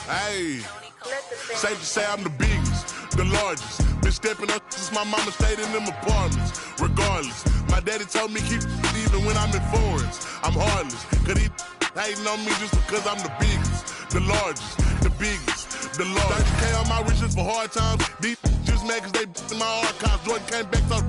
Hey, safe to say I'm the biggest, the largest. Been stepping up since my mama stayed in them apartments. Regardless, my daddy told me keep even when I'm in foreigns. I'm heartless, cause he hating on me just because I'm the biggest, the largest, the biggest, the largest. 30K on my riches for hard times. These just mad cause they in my archives. Jordan came back so.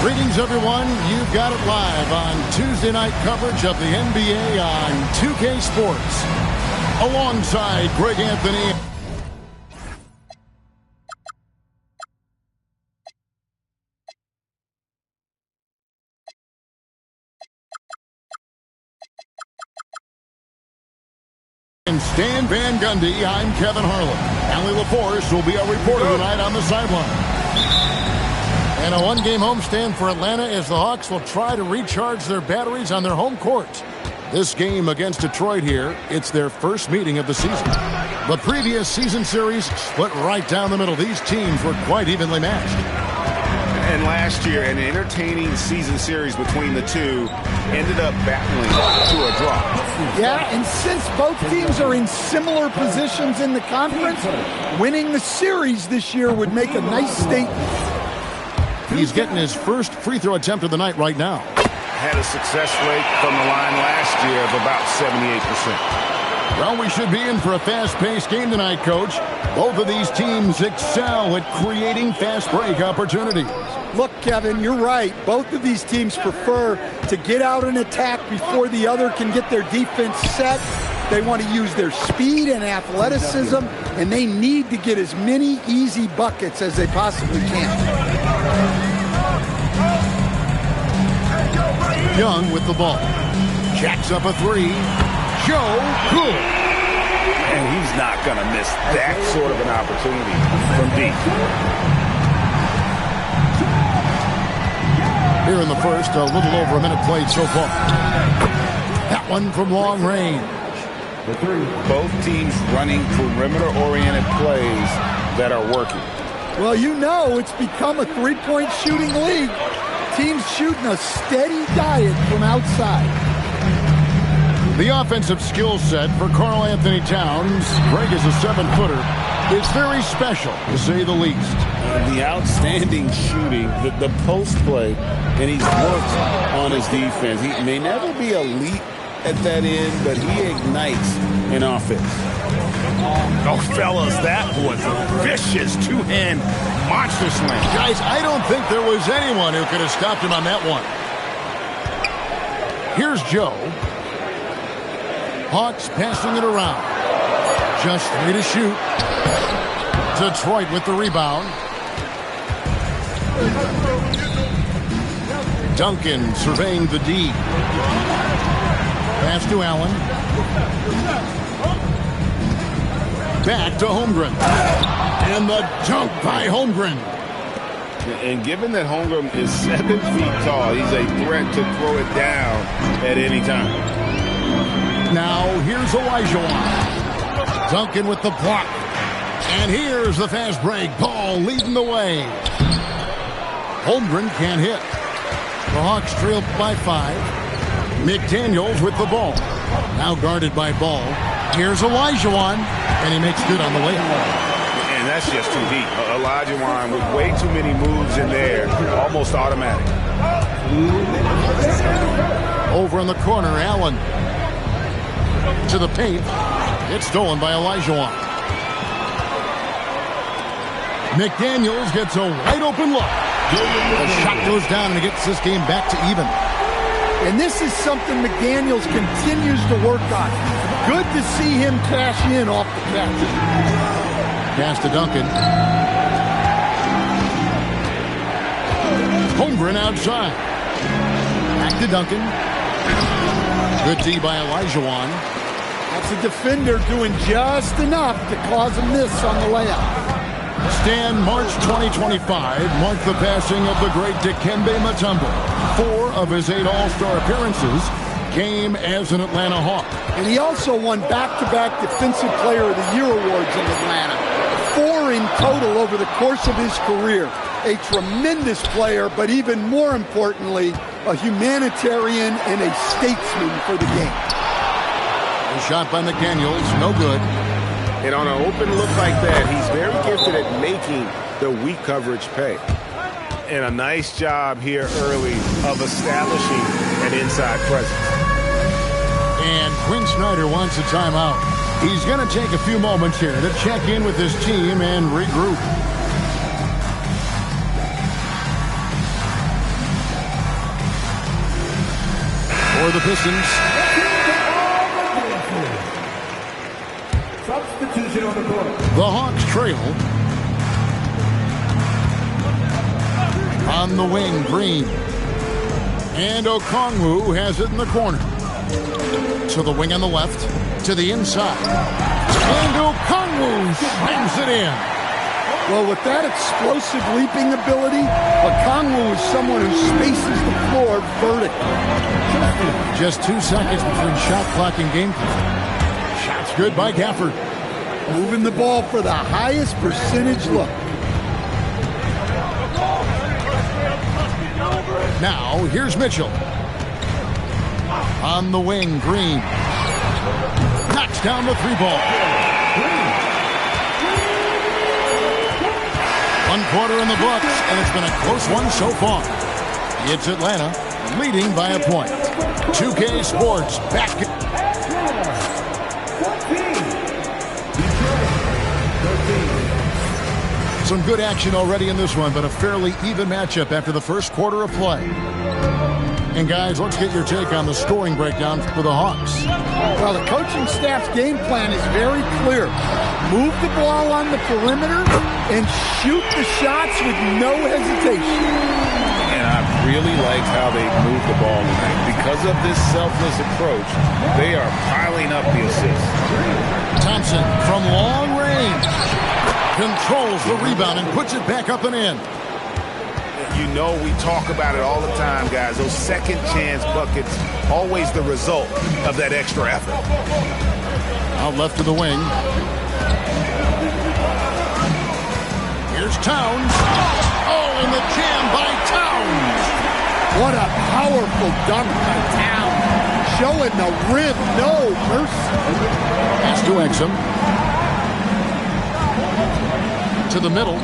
Greetings, everyone. You've got it live on Tuesday night coverage of the NBA on 2K Sports. Alongside Greg Anthony. And Stan Van Gundy, I'm Kevin Harlan. Allie LaForce will be our reporter tonight on the sideline. And a one-game homestand for Atlanta as the Hawks will try to recharge their batteries on their home court. This game against Detroit here, it's their first meeting of the season. The previous season series split right down the middle. These teams were quite evenly matched. And last year, an entertaining season series between the two ended up battling to a draw. Yeah, and since both teams are in similar positions in the conference, winning the series this year would make a nice statement. He's getting his first free throw attempt of the night right now. Had a success rate from the line last year of about 78%. Well, we should be in for a fast-paced game tonight, Coach. Both of these teams excel at creating fast break opportunities. Look, Kevin, you're right. Both of these teams prefer to get out and attack before the other can get their defense set. They want to use their speed and athleticism, and they need to get as many easy buckets as they possibly can. Young with the ball. Jacks up a three. Joe Cool. And he's not going to miss that sort of an opportunity from deep. Here in the first, a little over a minute played so far. That one from long range. Both teams running perimeter-oriented plays that are working. Well, you know it's become a three-point shooting league. Teams shooting a steady diet from outside. The offensive skill set for Karl Anthony Towns, Greg is a 7-footer, is very special, to say the least. The outstanding shooting, the post play, and he's worked on his defense. He may never be elite at that end, but he ignites an offense. Oh, fellas, that was a vicious two-hand monster slam. Guys, I don't think there was anyone who could have stopped him on that one. Here's Joe. Hawks passing it around. Just 3 to shoot. Detroit with the rebound. Duncan surveying the D. Pass to Allen. Back to Holmgren. And the dunk by Holmgren. And given that Holmgren is 7 feet tall, he's a threat to throw it down at any time. Now here's Olajuwon. Duncan with the block. And here's the fast break. Ball leading the way. Holmgren can't hit. The Hawks trail by 5. McDaniels with the ball. Now guarded by Ball. Here's Olajuwon. And he makes good on the layup. And that's just too deep. Olajuwon with way too many moves in there. Almost automatic. Over in the corner, Allen. To the paint. It's stolen by Olajuwon. McDaniels gets a wide open look. The shot goes down and it gets this game back to even. And this is something McDaniels continues to work on. Good to see him cash in off the catch. Pass to Duncan. Holmgren outside. Back to Duncan. Good D by Olajuwon. That's a defender doing just enough to cause a miss on the layup. Stan, March 2025 marked the passing of the great Dikembe Mutombo. 4 of his 8 All-Star appearances came as an Atlanta Hawk. And he also won back-to-back Defensive Player of the Year awards in Atlanta. 4 in total over the course of his career. A tremendous player, but even more importantly, a humanitarian and a statesman for the game. A shot by McDaniels, no good. And on an open look like that, he's very gifted at making the weak coverage pay. And a nice job here early of establishing an inside presence. And Quinn Snyder wants a timeout. He's going to take a few moments here to check in with his team and regroup. For the Pistons. Substitution on the court. The Hawks trail. On the wing, Green. And Okongwu has it in the corner. To the wing on the left. To the inside. And Okongwu slams it in. Well, with that explosive leaping ability, Okongwu is someone who spaces the floor vertically. Just 2 seconds between shot clock and game clock. Shots good by Gafford. Moving the ball for the highest percentage look. Now, here's Mitchell. On the wing, Green. Knocks down the 3-ball. 1 quarter in the books, and it's been a close one so far. It's Atlanta leading by a point. 2K Sports back. Some good action already in this one, but a fairly even matchup after the first quarter of play. And guys, let's get your take on the scoring breakdown for the Hawks. Well, the coaching staff's game plan is very clear. Move the ball on the perimeter and shoot the shots with no hesitation. And I really liked how they moved the ball tonight. Because of this selfless approach, they are piling up the assists. Thompson from long range controls the rebound and puts it back up and in. You know we talk about it all the time, guys. Those second chance buckets, always the result of that extra effort. Out left to the wing. Here's Towns. Oh, and the jam by Towns. What a powerful dunk by Towns. Showing the rim, no mercy. Pass to Exum. To the middle.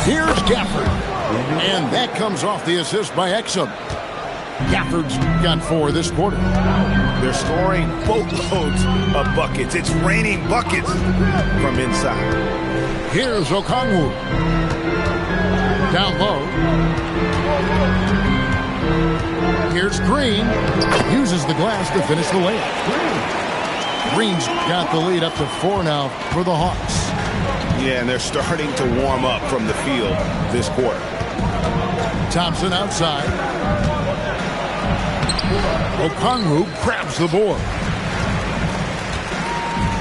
Here's Gafford. And that comes off the assist by Exum. Gafford's got 4 this quarter. They're scoring boatloads of buckets. It's raining buckets from inside. Here's Okongwu. Down low. Here's Green. Uses the glass to finish the layup. Green's got the lead up to 4 now for the Hawks. Yeah, and they're starting to warm up from the field this quarter. Thompson outside. Okongwu grabs the board.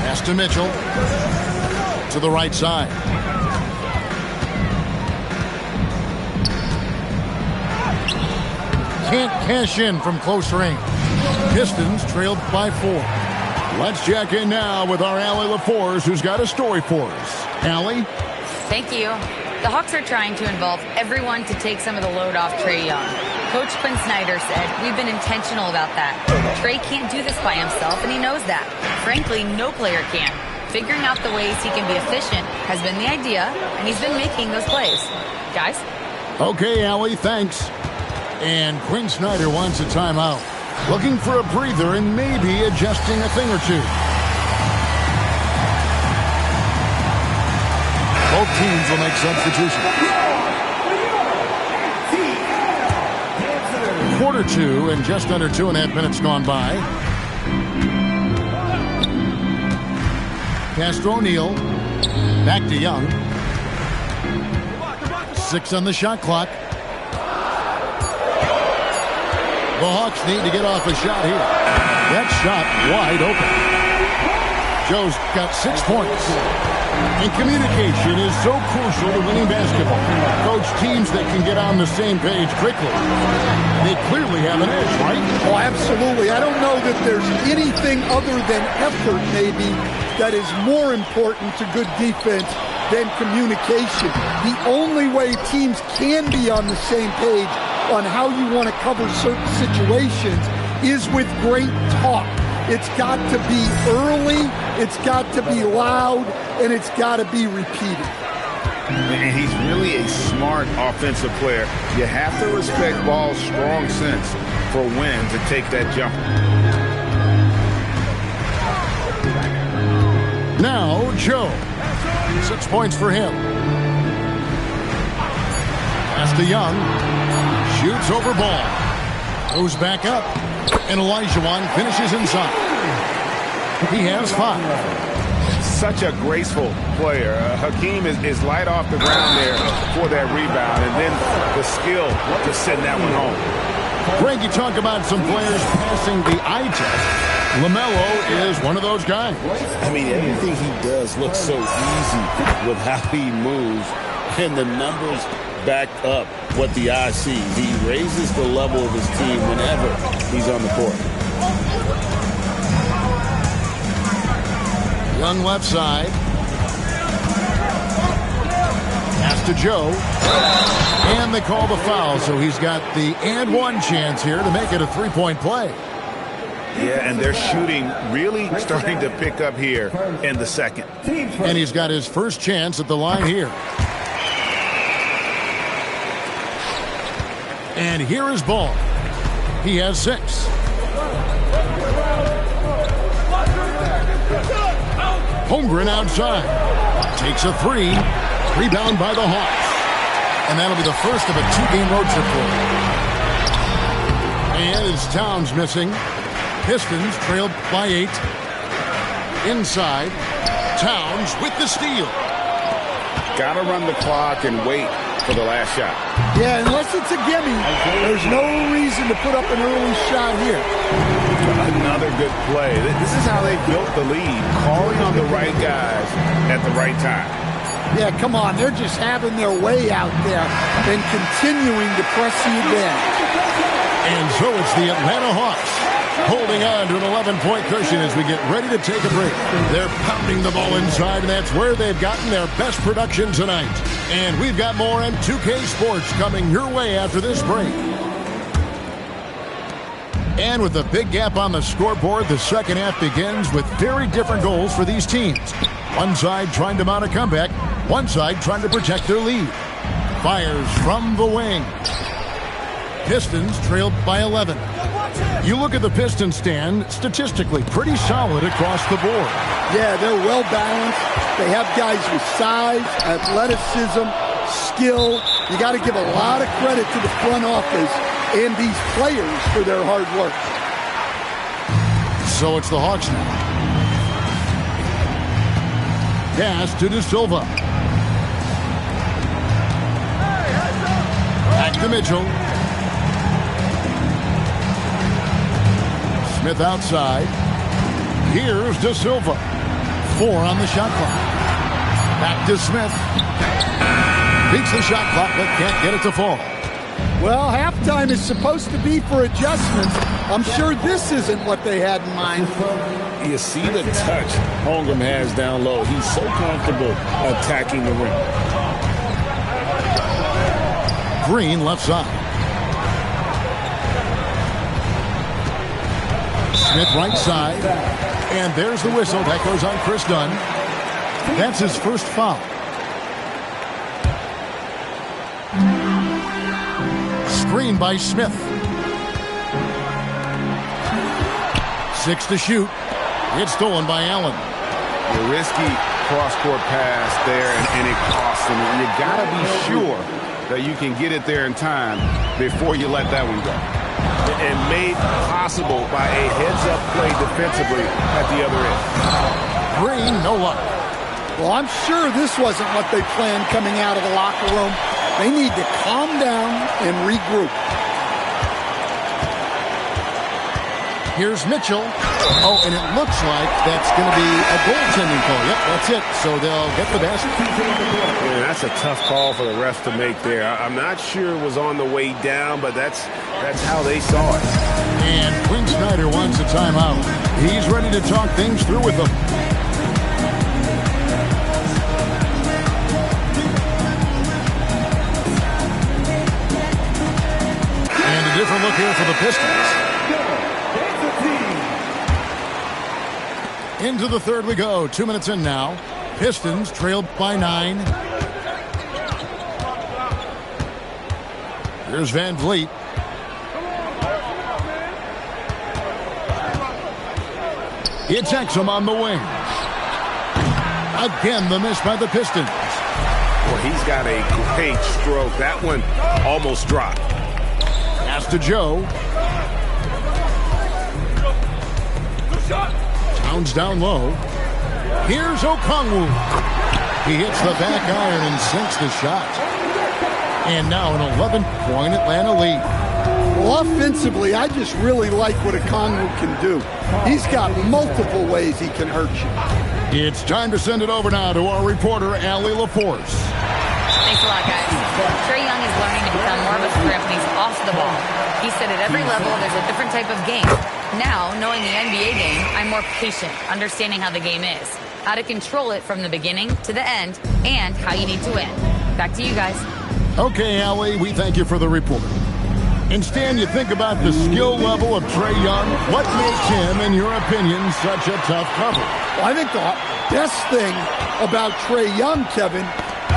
Pass to Mitchell. To the right side. Can't cash in from close range. Pistons trailed by 4. Let's check in now with our Allie LaForce, who's got a story for us. Allie? Thank you. The Hawks are trying to involve everyone to take some of the load off Trae Young. Coach Quinn Snyder said, we've been intentional about that. Trae can't do this by himself, and he knows that. Frankly, no player can. Figuring out the ways he can be efficient has been the idea, and he's been making those plays. Guys? Okay, Allie, thanks. And Quinn Snyder wants a timeout. Looking for a breather and maybe adjusting a thing or two. Both teams will make substitutions. Quarter 2 and just under 2.5 minutes gone by. Castro O'Neal. Back to Young. 6 on the shot clock. The Hawks need to get off a shot here. That shot wide open. Joe's got 6 points. And communication is so crucial to winning basketball. Coach, teams that can get on the same page quickly, they clearly have an edge, right? Oh, absolutely. I don't know that there's anything other than effort, maybe, that is more important to good defense than communication. The only way teams can be on the same page on how you want to cover certain situations is with great talk. It's got to be early, it's got to be loud, and it's got to be repeated. And he's really a smart offensive player. You have to respect Ball's strong sense for when to take that jumper. Now, Joe. 6 points for him. Pass to Young. Shoots over Ball. Goes back up. And Olajuwon finishes inside. He has 5. Such a graceful player. Hakeem is light off the ground there for that rebound. And then the skill to send that one home. Greg, you talk about some players passing the eye test. LaMelo is one of those guys. I mean, everything he does looks so easy with how he moves. And the numbers back up what the eye sees. He raises the level of his team whenever he's on the court. Young left side. Pass to Joe. And they call the foul, so he's got the and one chance here to make it a three-point play. Yeah, and they're shooting really starting to pick up here in the second. And he's got his first chance at the line here. And here is Ball. He has 6. Holmgren outside. Takes a 3. Rebound by the Hawks. And that'll be the first of a 2-game road trip for him. And it's Towns missing. Pistons trailed by 8. Inside. Towns with the steal. Got to run the clock and wait for the last shot. Yeah, unless it's a gimme, there's no reason to put up an early shot here. Another good play. This is how they built the lead, calling on the right guys at the right time. Yeah, come on. They're just having their way out there and continuing to press the advantage. And so it's the Atlanta Hawks holding on to an 11-point cushion as we get ready to take a break. They're pounding the ball inside, and that's where they've gotten their best production tonight. And we've got more on 2K Sports coming your way after this break. And with a big gap on the scoreboard, the second half begins with very different goals for these teams. One side trying to mount a comeback, one side trying to protect their lead. Fires from the wing. Pistons trailed by 11. You look at the Pistons stand, statistically pretty solid across the board. Yeah, they're well balanced. They have guys with size, athleticism, skill. You got to give a lot of credit to the front office and these players for their hard work. So it's the Hawks now. Pass to De Silva. Back to Mitchell. Smith outside. Here's De Silva. 4 on the shot clock. Back to Smith. Beats the shot clock, but can't get it to fall. Well, halftime is supposed to be for adjustments. I'm sure this isn't what they had in mind. You see the touch Holmgren has down low. He's so comfortable attacking the rim. Green left side. Smith right side. And there's the whistle. That goes on Chris Dunn. That's his first foul. Screen by Smith. 6 to shoot. It's stolen by Allen. A risky cross-court pass there, and it costs him. You got to be sure that you can get it there in time before you let that one go. And made possible by a heads-up play defensively at the other end. Green, no luck. Well, I'm sure this wasn't what they planned coming out of the locker room. They need to calm down and regroup. Here's Mitchell. Oh, and it looks like that's going to be a goaltending call. Yep, that's it. So they'll get the basket. Yeah, that's a tough call for the refs to make there. I'm not sure it was on the way down, but that's how they saw it. And Quinn Snyder wants a timeout. He's ready to talk things through with them. And a different look here for the Pistons. Into the third we go. 2 minutes in now. Pistons trailed by 9. Here's Van Vliet. It's Exum on the wing. Again, the miss by the Pistons. Well, he's got a great stroke. That one almost dropped. Pass to Joe. Towns down low. Here's Okongwu. He hits the back iron and sinks the shot. And now an 11-point Atlanta lead. Well, offensively, I just really like what Okongwu can do. He's got multiple ways he can hurt you. It's time to send it over now to our reporter, Allie LaForce. Thanks a lot, guys. Trae Young is learning to become more of a threat when he's off the ball. He said at every level there's a different type of game. Now, knowing the NBA game, I'm more patient, understanding how the game is, how to control it from the beginning to the end, and how you need to win. Back to you guys. Okay, Allie, we thank you for the report. And Stan, you think about the skill level of Trae Young. What makes him, in your opinion, such a tough cover? Well, I think the best thing about Trae Young, Kevin,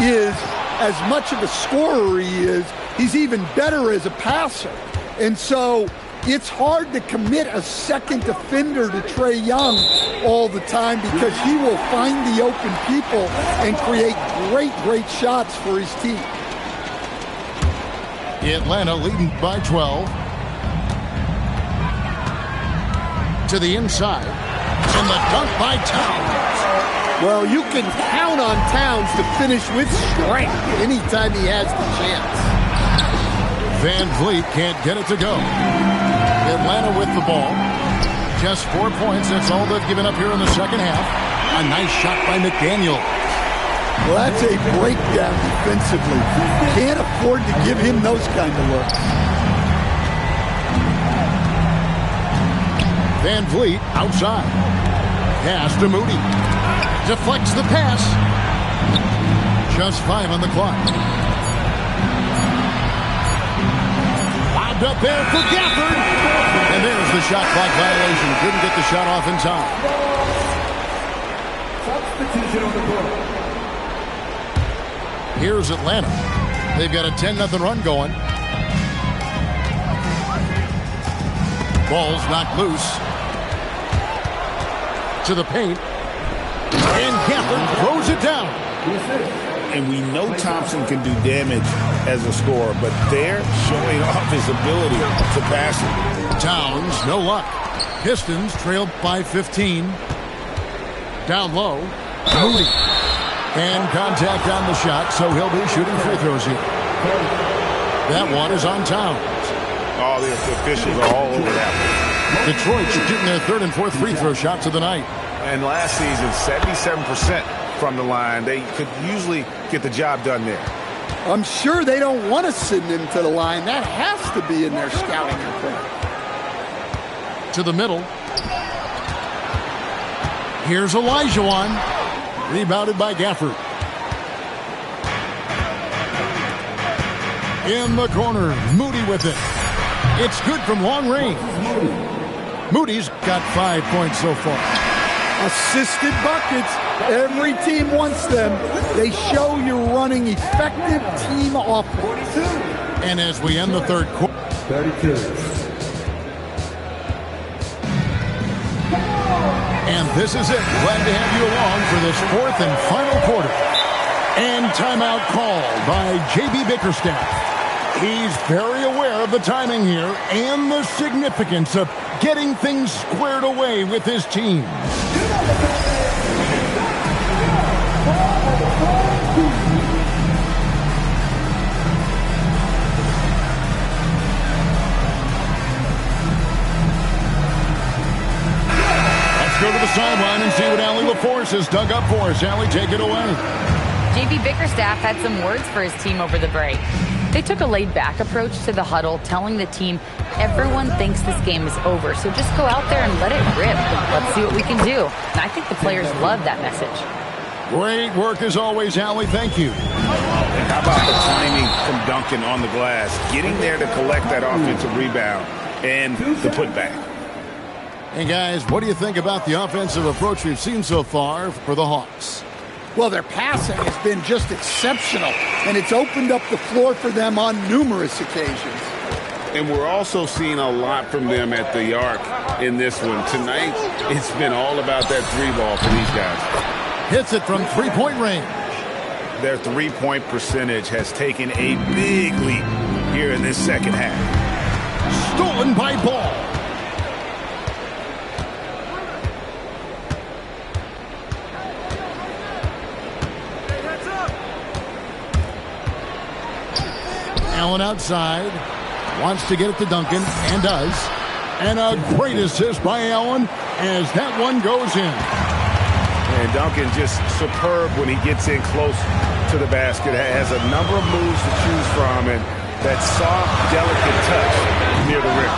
is as much of a scorer he is, he's even better as a passer. And so it's hard to commit a second defender to Trae Young all the time because he will find the open people and create great shots for his team. Atlanta leading by 12. To the inside. And the dunk by Towns. Well, you can count on Towns to finish with strength anytime he has the chance. Van Vliet can't get it to go. Atlanta with the ball. Just 4 points. That's all they've given up here in the second half. A nice shot by McDaniel. Well, that's a breakdown defensively. Can't afford to give him those kind of looks. Van Vliet outside. Pass to Moody. Deflects the pass. Just 5 on the clock. Lobbed up there for Gafford. And there's the shot clock violation. Couldn't get the shot off in time. Substitution on the court. Here's Atlanta. They've got a 10-0 run going. Ball's knocked loose. To the paint. And Gafford throws it down. And we know Thompson can do damage as a scorer, but they're showing off his ability to pass it. Towns, no luck. Pistons trailed by 15. Down low. Moody. And contact on the shot, so he'll be shooting free throws here. That one is on Towns. Oh, the officials are all over that one. Detroit shooting their third and fourth free throw shots of the night. And last season, 77% from the line. They could usually get the job done there. I'm sure they don't want to send him to the line. That has to be in their scouting report. To the middle. Here's Olajuwon. Rebounded by Gafford. In the corner, Moody with it. It's good from long range. Moody's got 5 points so far. Assisted buckets. Every team wants them. They show you're running effective team offense. And as we end the third quarter. 32. And this is it. Glad to have you along for this fourth and final quarter. And timeout called by J.B. Bickerstaff. He's very aware of the timing here and the significance of getting things squared away with his team. Let's go to the sideline and see what Allie LaForce has dug up for us. Allie, take it away. J.B. Bickerstaff had some words for his team over the break. They took a laid-back approach to the huddle, telling the team everyone thinks this game is over, so just go out there and let it rip. Let's see what we can do. And I think the players love that message. Great work as always, Allie. Thank you. And how about the timing from Duncan on the glass, getting there to collect that offensive rebound and the putback. Hey, guys, what do you think about the offensive approach we've seen so far for the Hawks? Well, their passing has been just exceptional, and it's opened up the floor for them on numerous occasions. And we're also seeing a lot from them at the arc in this one. Tonight, it's been all about that three ball for these guys. Hits it from three-point range. Their three-point percentage has taken a big leap here in this second half. Stolen by Ball. Allen outside, wants to get it to Duncan, and does. And a great assist by Allen as that one goes in. And Duncan just superb when he gets in close to the basket. Has a number of moves to choose from, and that soft, delicate touch near the rim.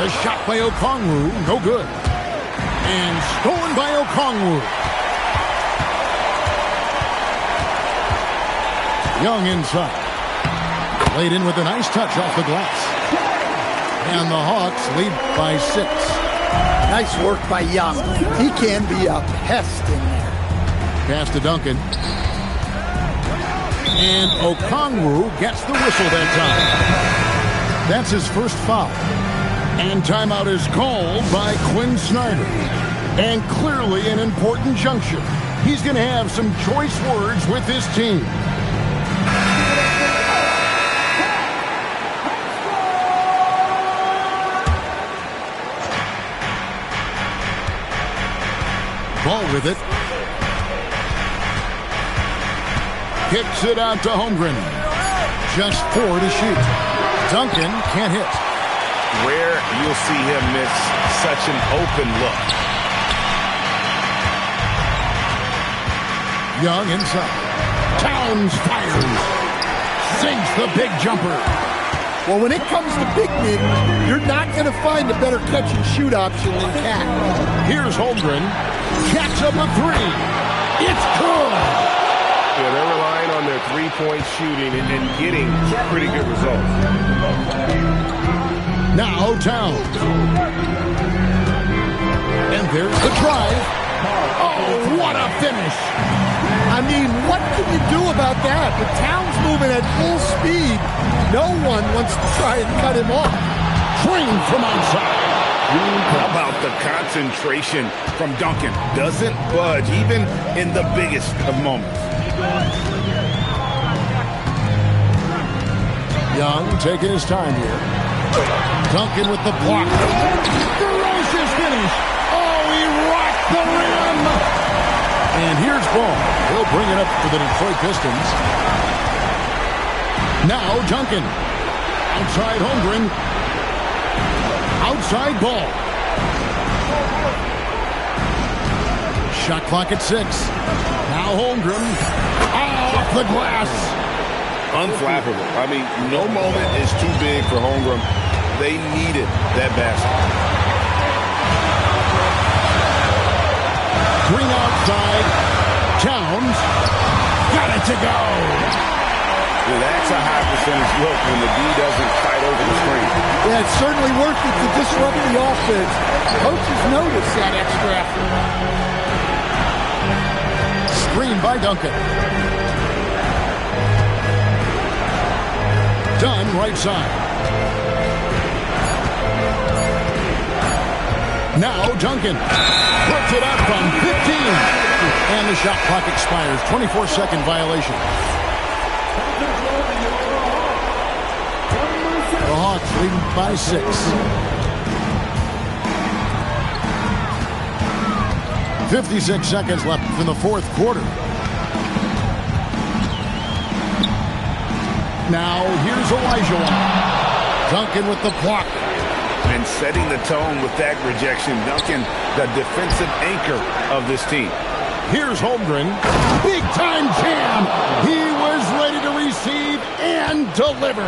A shot by Okongwu, no good. And stolen by Okongwu. Young inside. Laid in with a nice touch off the glass. And the Hawks lead by 6. Nice work by Young. He can be a pest in there. Pass to Duncan. And Okongwu gets the whistle that time. That's his first foul. And timeout is called by Quinn Snyder. And clearly an important juncture. He's going to have some choice words with his team. Ball with it. Kicks it out to Holmgren. Just 4 to shoot. Duncan can't hit. Rare you'll see him miss such an open look. Young inside. Towns fires. Sinks the big jumper. Well, when it comes to big men, you're not going to find a better catch-and-shoot option than Cat. Here's Holmgren. Jacks up a 3. It's good. Yeah, they're relying on their three-point shooting and getting pretty good results. Now Towns. And there's the drive. Oh, what a finish. I mean, what can you do about that? With Towns moving at full speed, no one wants to try and cut him off. Trained from outside. How about the concentration from Duncan? Doesn't budge, even in the biggest of moments. Young taking his time here. Duncan with the block. Ferocious finish. Oh, he rocked the rim. And here's Ball. He'll bring it up for the Detroit Pistons. Now Duncan. Outside Holmgren. Outside ball. Shot clock at 6. Now Holmgren. Off the glass. Unflappable. I mean, no moment is too big for Holmgren. They needed that basket. Green outside. Towns. Got it to go. Yeah, that's a high percentage look when the D doesn't fight over the screen. Yeah, it's certainly worth it to disrupt the offense. Coaches notice that extra effort. Screen by Duncan. Dunn, right side. Now Duncan puts it up from 15. And the shot clock expires. 24-second violation. The Hawks leading by 6. 56 seconds left in the fourth quarter. Now here's Olajuwon. Duncan with the block. And setting the tone with that rejection. Duncan, the defensive anchor of this team. Here's Holmgren. Big time jam. He was ready to receive and deliver.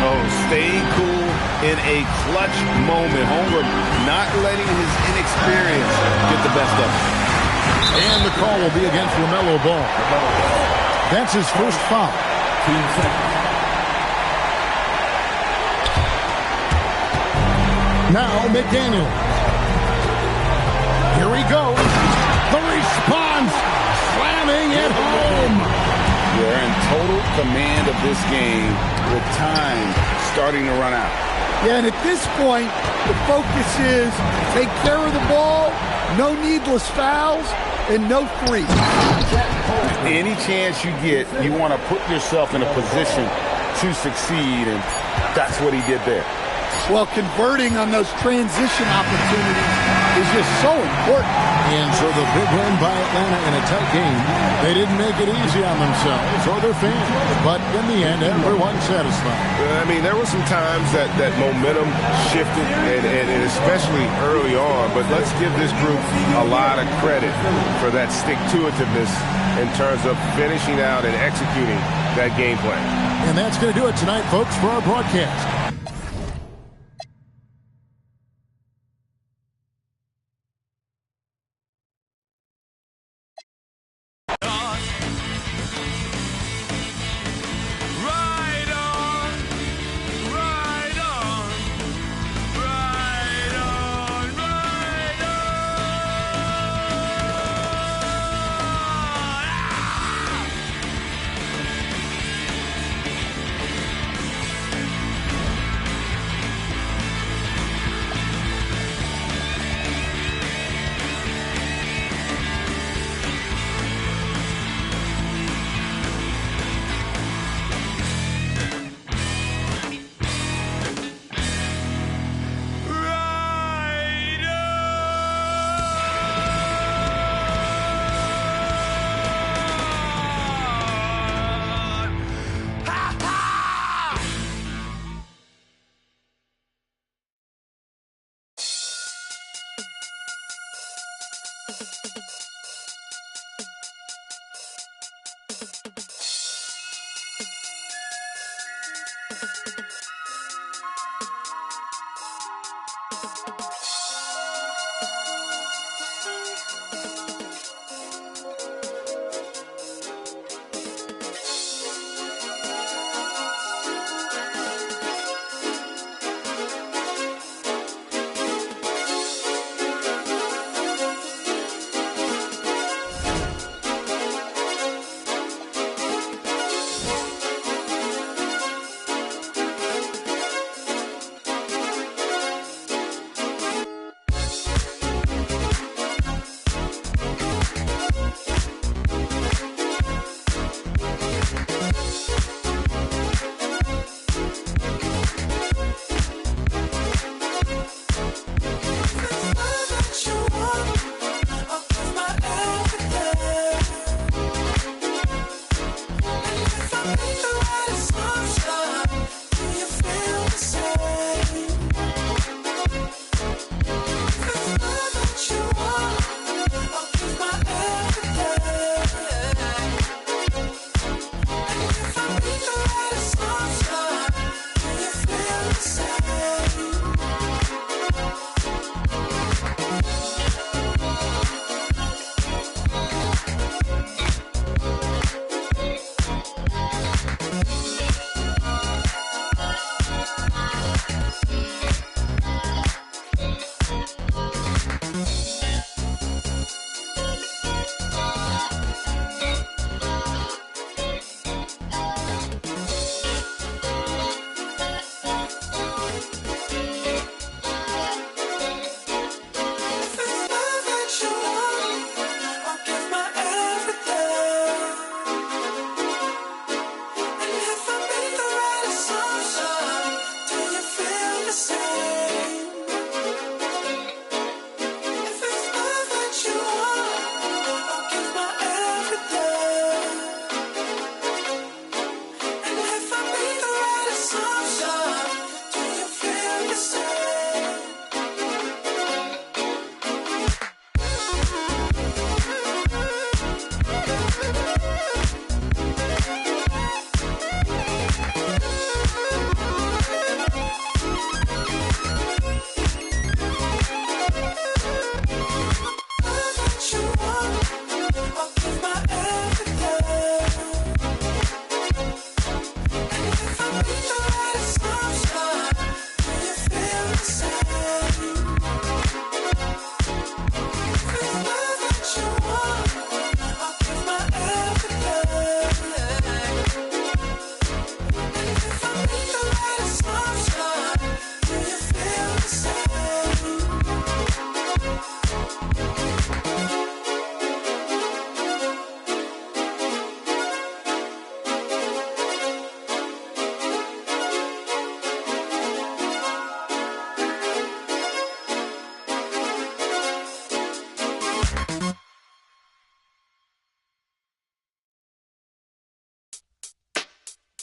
Oh, staying cool in a clutch moment. Holmgren not letting his inexperience get the best of him. And the call will be against LaMelo Ball. That's his first foul. Now McDaniel. Here he goes. The response. Slamming it home. They're in total command of this game with time starting to run out. Yeah, and at this point, the focus is take care of the ball, no needless fouls, and no threes. Any chance you get, you want to put yourself in a position to succeed, and that's what he did there. Well, converting on those transition opportunities is just so important. And so the big win by Atlanta in a tight game. They didn't make it easy on themselves or their fans. But in the end, everyone's satisfied. I mean, there were some times that momentum shifted, and especially early on. But let's give this group a lot of credit for that stick-to-itiveness in terms of finishing out and executing that game plan. And that's going to do it tonight, folks, for our broadcast.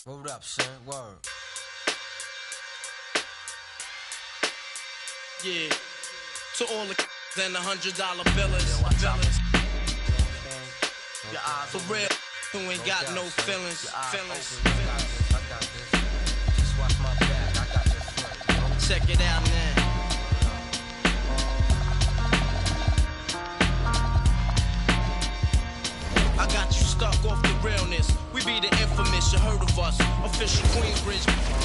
Word up, son. Word. Yeah. To all the and the $100 billers. For real, who ain't got no feelings. Check it out now. I got you stuck off the realness. We be the infamous, you heard of us. Official Queensbridge.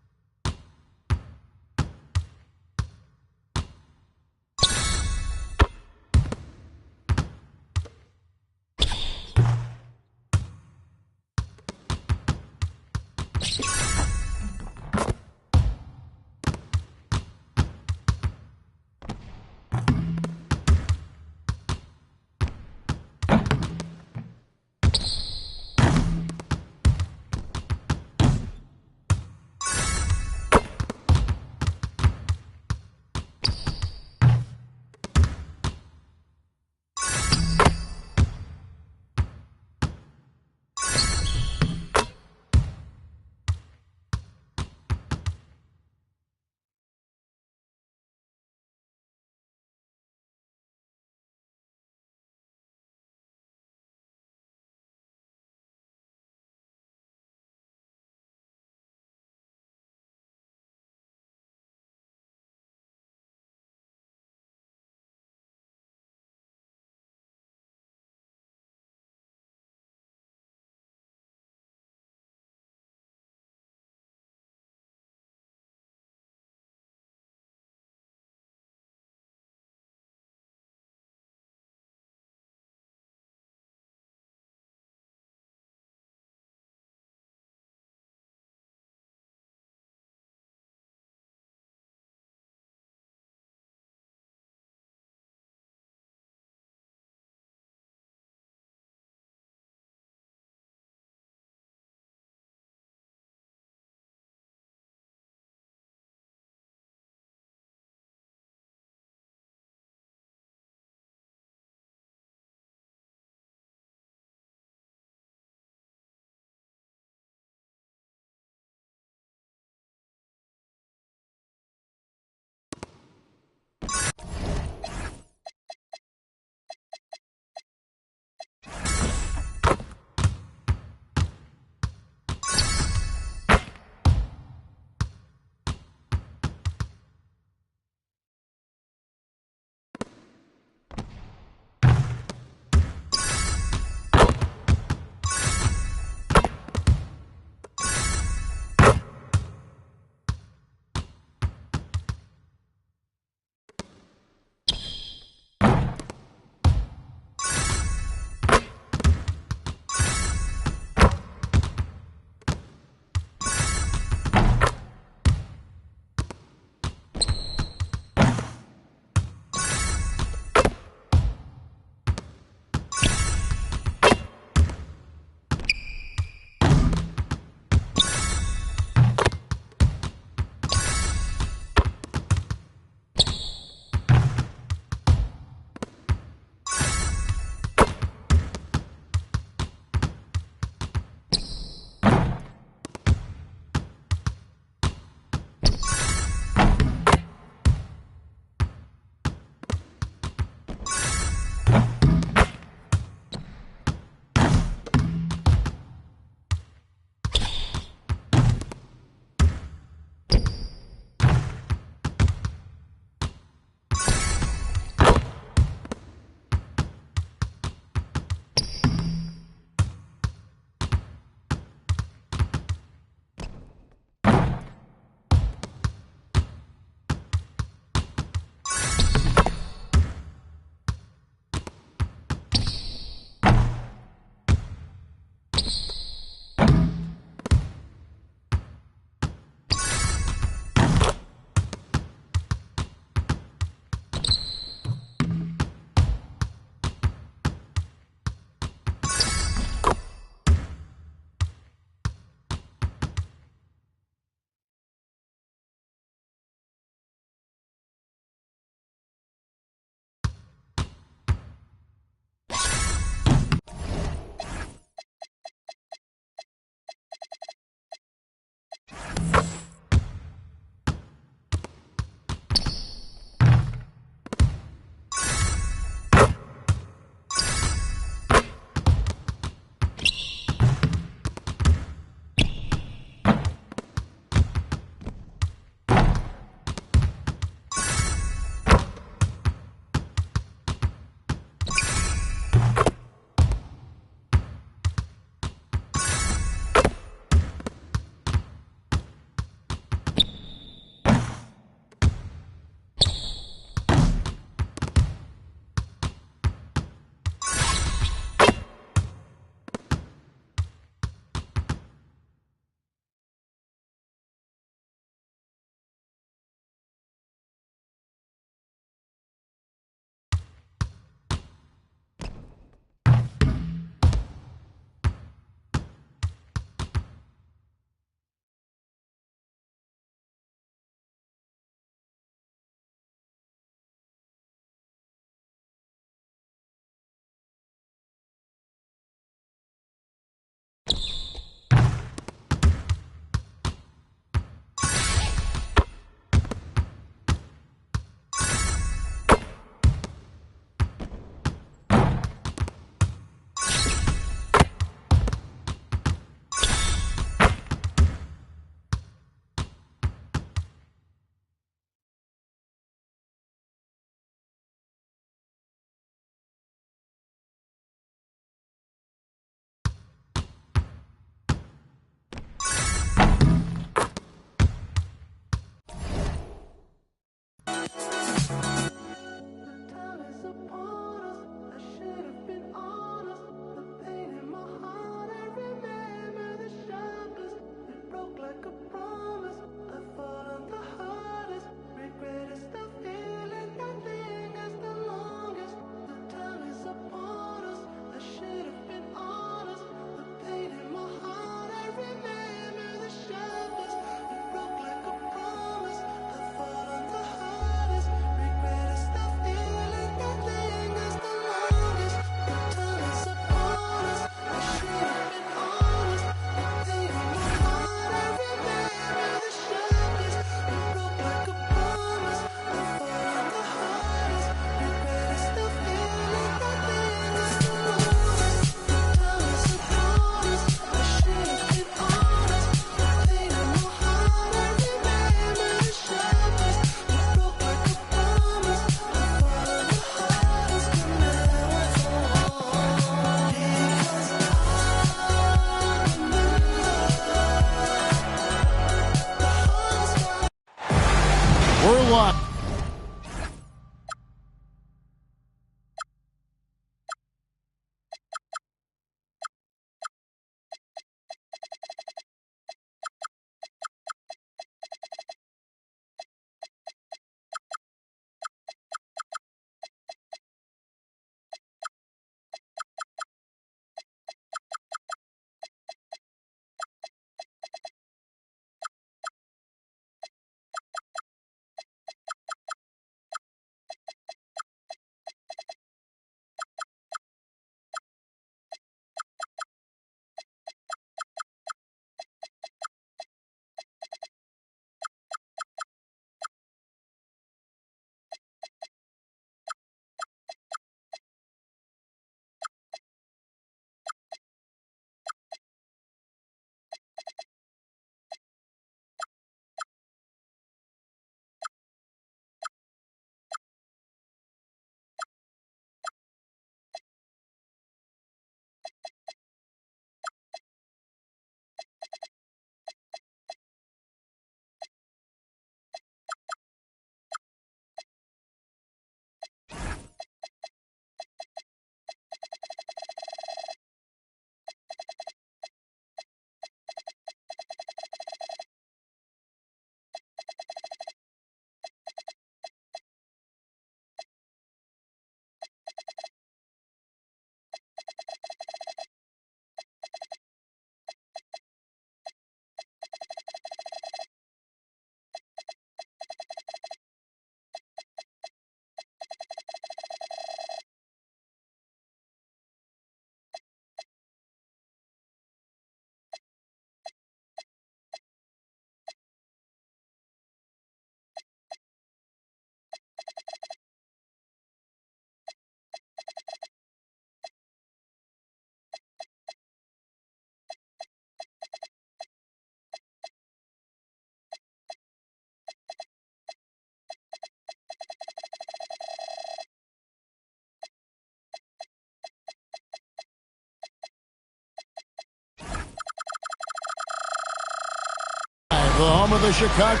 the home of the Chicago.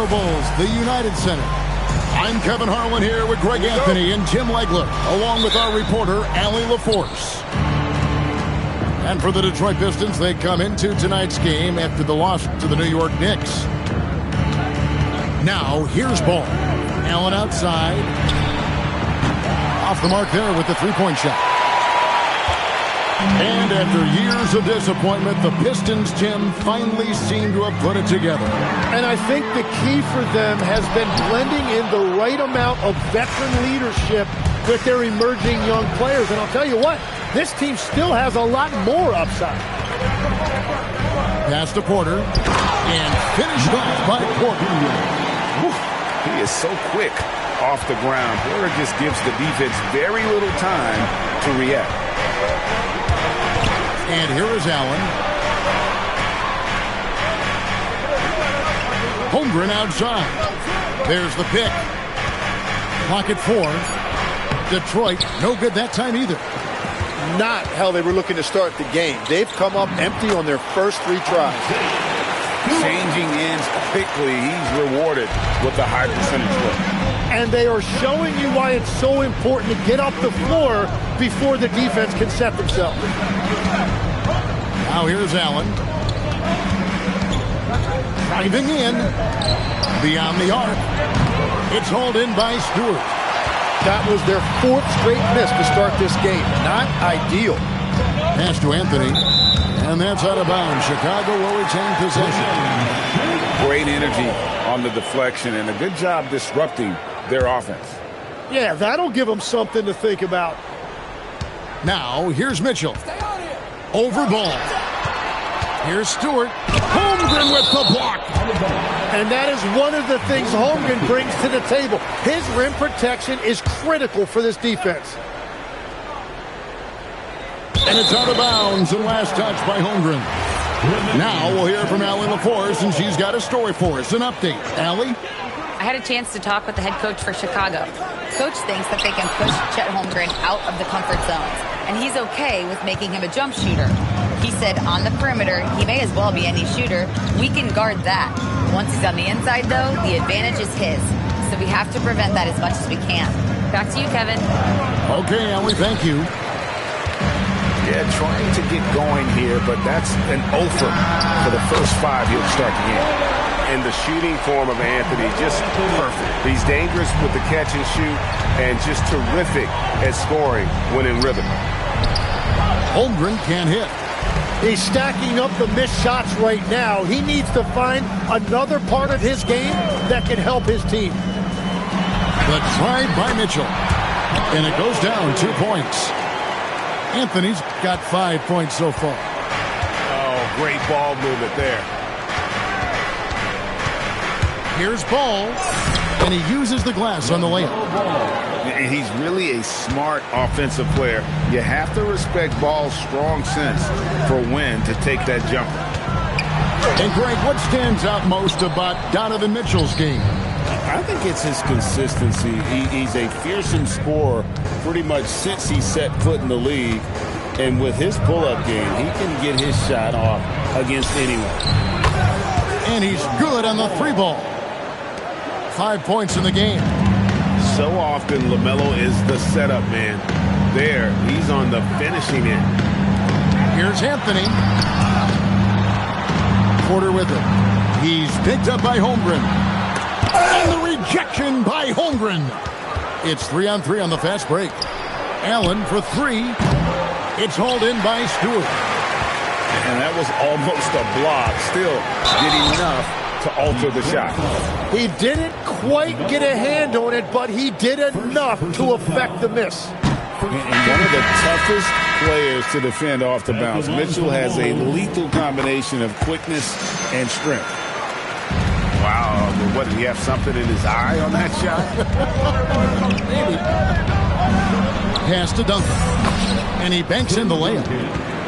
Bulls, the United Center. I'm Kevin Harlan here with Greg Anthony and Tim Legler, along with our reporter, Allie LaForce. And for the Detroit Pistons, they come into tonight's game after the loss to the New York Knicks. Now, here's ball. Allen outside. Off the mark there with the three-point shot. And after years of disappointment, the Pistons, Tim, finally seem to have put it together. And I think the key for them has been blending in the right amount of veteran leadership with their emerging young players. And I'll tell you what, this team still has a lot more upside. Pass to Porter. And finished off by Porter. He is so quick off the ground. Porter just gives the defense very little time to react. And here is Allen. Holmgren outside. There's the pick. Clock at 4. Detroit, no good that time either. Not how they were looking to start the game. They've come up empty on their first 3 tries. Changing ends quickly. He's rewarded with a high percentage rate. And they are showing you why it's so important to get off the floor before the defense can set themselves. Now here's Allen. Driving in. Beyond the arc. It's hauled in by Stewart. That was their 4th straight miss to start this game. Not ideal. Pass to Anthony. And that's out of bounds. Chicago will retain possession. Great energy on the deflection and a good job disrupting their offense. Yeah, that'll give them something to think about. Now, here's Mitchell. Over ball. Here's Stewart. Holmgren with the block. And that is one of the things Holmgren brings to the table. His rim protection is critical for this defense. And it's out of bounds and last touch by Holmgren. Now we'll hear from Allie LaForce, and she's got a story for us. An update. Allie? I had a chance to talk with the head coach for Chicago. Coach thinks that they can push Chet Holmgren out of the comfort zones, and he's okay with making him a jump shooter. He said on the perimeter, he may as well be any shooter. We can guard that. Once he's on the inside, though, the advantage is his. So we have to prevent that as much as we can. Back to you, Kevin. Okay, Allie, thank you. Yeah, trying to get going here, but that's an offer for the first 5 he'll start the game. And the shooting form of Anthony, just perfect. He's dangerous with the catch and shoot and just terrific at scoring when in rhythm. Holmgren can't hit. He's stacking up the missed shots right now. He needs to find another part of his game that can help his team. The try by Mitchell. And it goes down 2 points. Anthony's got 5 points so far. Oh, great ball movement there. Here's Ball, and he uses the glass on the layup. And he's really a smart offensive player. You have to respect Ball's strong sense for when to take that jumper. And Greg, what stands out most about Donovan Mitchell's game? I think it's his consistency. He's a fearsome scorer pretty much since he set foot in the league. And with his pull-up game, he can get his shot off against anyone. And he's good on the 3 ball. 5 points in the game. So often, LaMelo is the setup man. There, he's on the finishing end. Here's Anthony. Porter with it. He's picked up by Holmgren. And the rejection by Holmgren. It's 3-on-3 on the fast break. Allen for 3. It's hauled in by Stewart. And that was almost a block. Still getting enough to alter the shot. He didn't quite get a hand on it, but he did enough to affect the miss. One of the toughest players to defend off the bounce. Mitchell has a lethal combination of quickness and strength. Wow, Wow, what, did he have something in his eye on that shot? Maybe. Pass to Duncan. And he banks in the layup.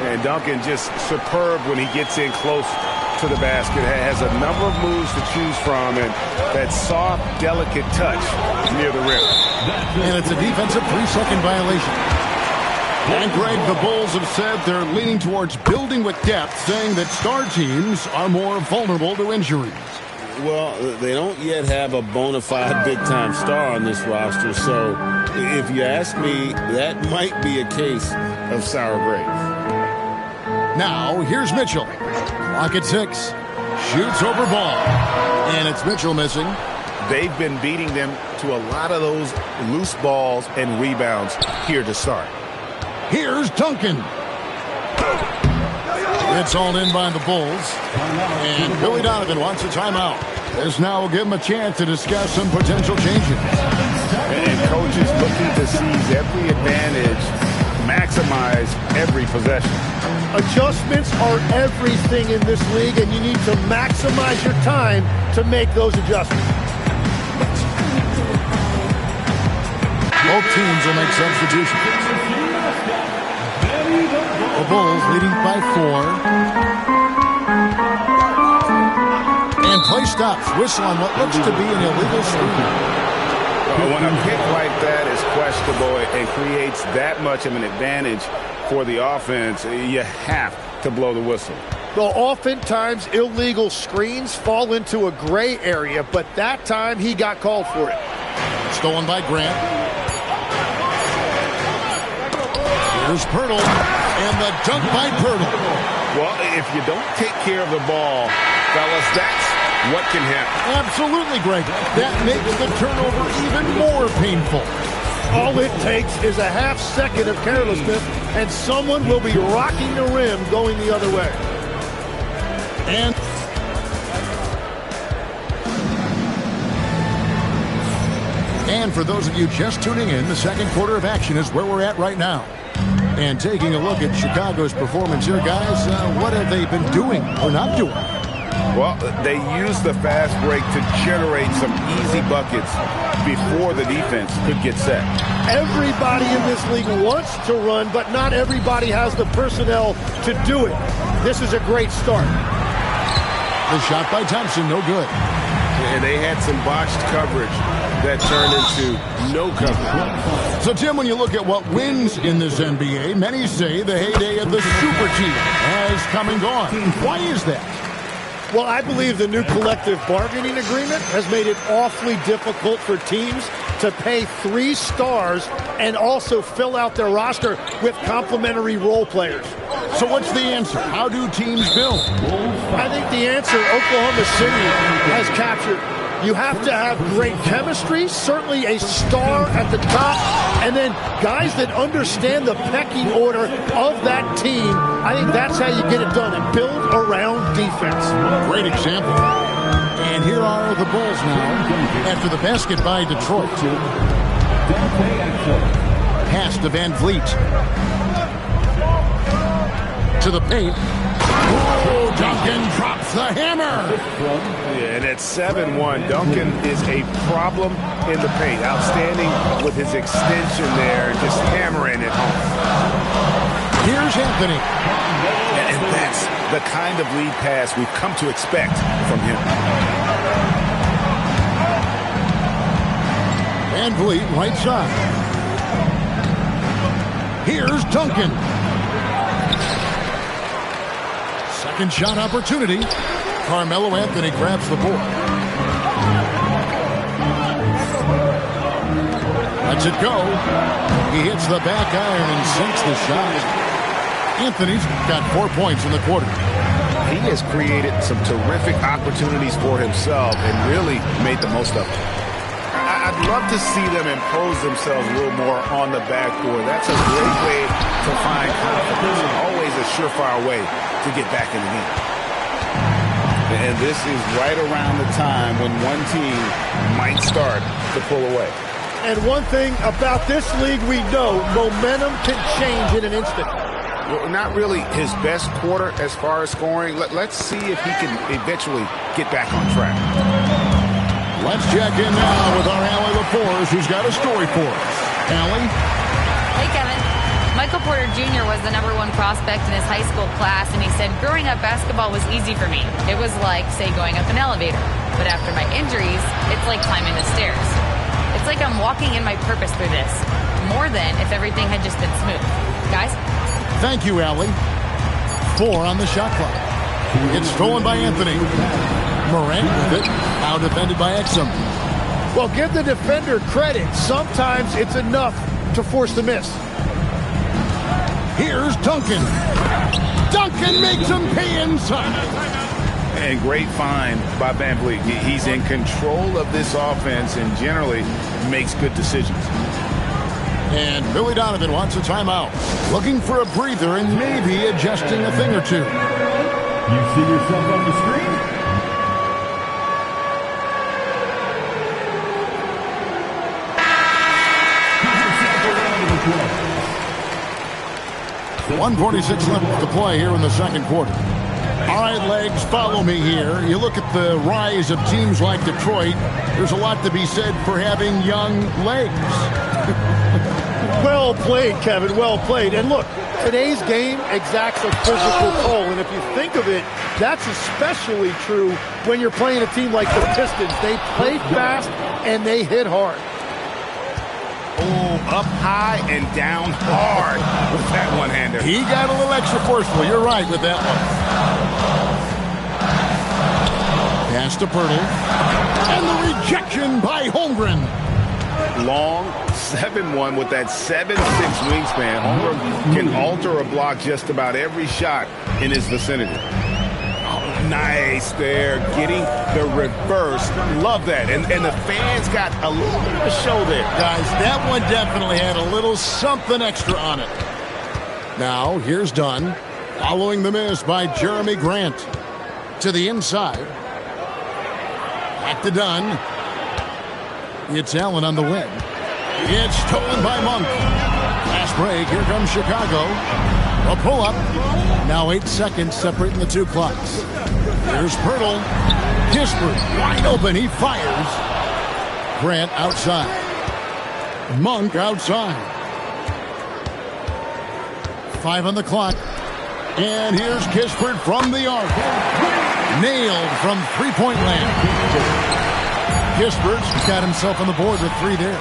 And Duncan just superb when he gets in close to the basket. Has a number of moves to choose from, and that soft, delicate touch near the rim. And it's a defensive 3-second violation. And Greg, the Bulls have said they're leaning towards building with depth, saying that star teams are more vulnerable to injuries. Well, they don't yet have a bona fide big-time star on this roster, so if you ask me, that might be a case of sour grapes. Now, here's Mitchell. Clock at 6. Shoots over ball. And it's Mitchell missing. They've been beating them to a lot of those loose balls and rebounds here to start. Here's Duncan. It's all in by the Bulls. And Billy Donovan wants a timeout. This now will give him a chance to discuss some potential changes. And coaches looking to seize every advantage, maximize every possession. Adjustments are everything in this league, and you need to maximize your time to make those adjustments. Both teams will make substitutions. The Bulls leading by 4. And play stops. Whistle on what looks to be an illegal screen. When a pick like that is questionable and creates that much of an advantage for the offense, you have to blow the whistle. Well, oftentimes illegal screens fall into a gray area, but that time he got called for it. Stolen by Grant. Here's Pirtle, and the dunk by Pirtle. Well, if you don't take care of the ball, fellas, that's what can happen. Absolutely, Greg. That makes the turnover even more painful. All it takes is a half second of carelessness, and someone will be rocking the rim going the other way. And for those of you just tuning in, the second quarter of action is where we're at right now. And taking a look at Chicago's performance here, guys, what have they been doing or not doing? Well, they used the fast break to generate some easy buckets before the defense could get set. Everybody in this league wants to run, but not everybody has the personnel to do it. This is a great start. The shot by Thompson, no good. And they had some botched coverage that turned into no coverage. So, Tim, when you look at what wins in this NBA, many say the heyday of the super team has come and gone. Why is that? Well, I believe the new collective bargaining agreement has made it awfully difficult for teams to pay 3 stars and also fill out their roster with complementary role players. So what's the answer? How do teams build? I think the answer Oklahoma City has captured. You have to have great chemistry, certainly a star at the top, and then guys that understand the pecking order of that team. I think that's how you get it done, and build around defense. Great example. And here are the Bulls now after the basket by Detroit. Pass to Van Vliet. To the paint. Oh, Duncan drops the hammer. Yeah, and at 7-1, Duncan is a problem in the paint. Outstanding with his extension there, just hammering it home. Here's Anthony. And that's the kind of lead pass we've come to expect from him. Van Vliet, right side. Here's Duncan. Second shot opportunity. Carmelo Anthony grabs the board. Lets it go. He hits the back iron and sinks the shot. Anthony's got 4 points in the quarter. He has created some terrific opportunities for himself and really made the most of it. I'd love to see them impose themselves a little more on the backboard. That's a great way to find confidence. Always a surefire way to get back in the game. And this is right around the time when one team might start to pull away. And one thing about this league we know, momentum can change in an instant. Not really his best quarter as far as scoring. Let's see if he can eventually get back on track. Let's check in now with our Allie LaForce, who's got a story for us. Allie? Hey, Kevin. Michael Porter Jr. was the #1 prospect in his high school class, and he said, growing up, basketball was easy for me. It was like, say, going up an elevator. But after my injuries, it's like climbing the stairs. It's like I'm walking in my purpose through this, more than if everything had just been smooth. Guys? Thank you, Allie. 4 on the shot clock. It's stolen by Anthony. Morant with it. Now defended by Exum. Well, give the defender credit. Sometimes it's enough to force the miss. Here's Duncan. Duncan makes him pay inside. And great find by VanVleet. He's in control of this offense and generally makes good decisions. And Billy Donovan wants a timeout. Looking for a breather and maybe adjusting a thing or two. You see yourself on the screen? .146 left to play here in the second quarter. All right, Legs, follow me here. You look at the rise of teams like Detroit, there's a lot to be said for having young legs. Well played, Kevin, well played. And look, today's game exacts a physical toll. And if you think of it, that's especially true when you're playing a team like the Pistons. They play fast and they hit hard. Oh, up high and down hard with that one-hander. He got a little extra forceful. You're right with that one. Pass to Pirtle. And the rejection by Holmgren. Long 7-1 with that 7'6" wingspan. Holmgren can alter a block just about every shot in his vicinity. Nice there, getting the reverse. Love that. And the fans got a little bit of a show there. Guys, that one definitely had a little something extra on it. Now, here's Dunn. Following the miss by Jeremy Grant. To the inside. Back to Dunn. It's Allen on the wing. It's stolen by Monk. Fast break. Here comes Chicago. A pull-up. Now 8 seconds separating the two clocks. Here's Pirtle. Kispert wide open. He fires. Grant outside. Monk outside. 5 on the clock. And here's Kispert from the arc. Nailed from three-point land. Kispert's got himself on the board with 3 there.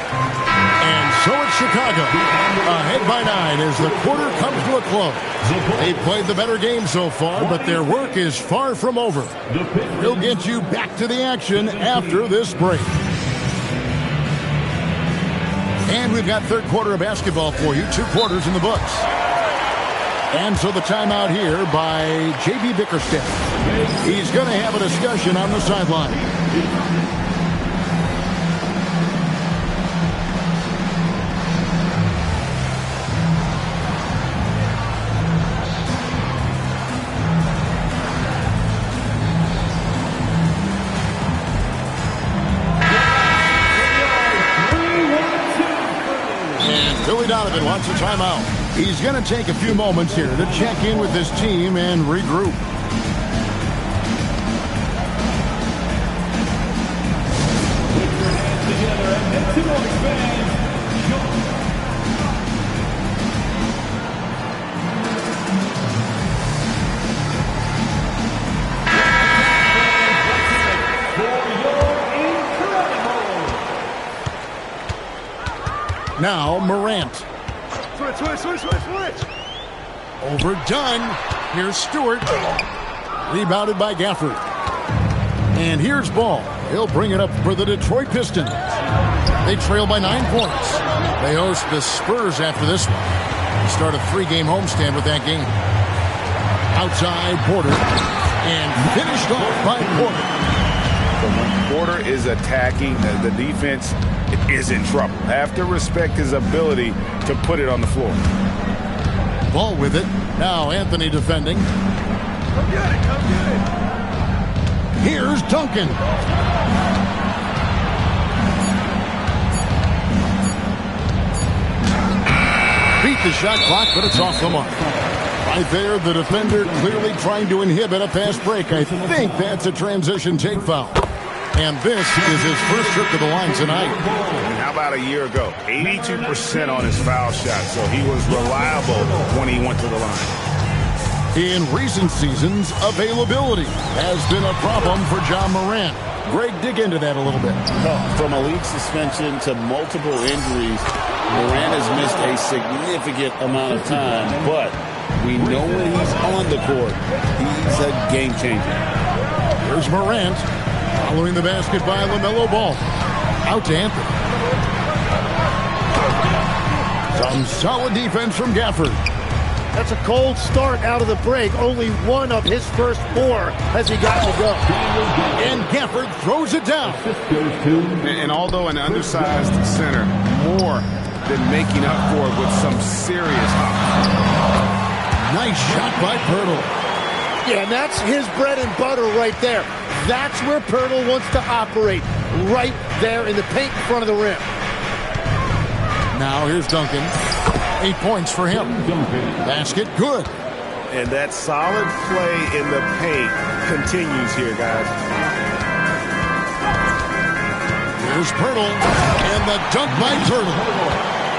And so it's Chicago, ahead by 9 as the quarter comes to a close. They've played the better game so far, but their work is far from over. We'll get you back to the action after this break. And we've got third quarter of basketball for you, 2 quarters in the books. And so the timeout here by J.B. Bickerstaff. He's going to have a discussion on the sideline. Billy Donovan wants a timeout. He's going to take a few moments here to check in with his team and regroup. Now Morant. Switch. Overdone. Here's Stewart. Rebounded by Gafford. And here's Ball. He'll bring it up for the Detroit Pistons. They trail by 9 points. They host the Spurs after this one. They start a 3-game homestand with that game. Outside Porter. And finished off by Porter. So when Porter is attacking, the defense is in trouble. Have to respect his ability to put it on the floor. Ball with it. Now Anthony defending. Come get it. Here's Duncan. Beat the shot clock, but it's off the mark. Right there, the defender clearly trying to inhibit a fast break. I think that's a transition take foul. And this is his first trip to the line tonight. How about a year ago? 82% on his foul shot, so he was reliable when he went to the line. In recent seasons, availability has been a problem for Ja Morant. Greg, dig into that a little bit. From a league suspension to multiple injuries, Morant has missed a significant amount of time, but we know when he's on the court, he's a game changer. Here's Morant. Following the basket by LaMelo Ball. Out to Anthony. Some solid defense from Gafford. That's a cold start out of the break. Only one of his first 4 has he got to go. And Gafford throws it down. And although an undersized center, more than making up for it with some serious hop. Nice shot by Poeltl. Yeah, and that's his bread and butter right there. That's where Poeltl wants to operate, right there in the paint in front of the rim. Now here's Duncan. 8 points for him. Basket good. And that solid play in the paint continues here, guys. Here's Poeltl, and the dunk by Poeltl.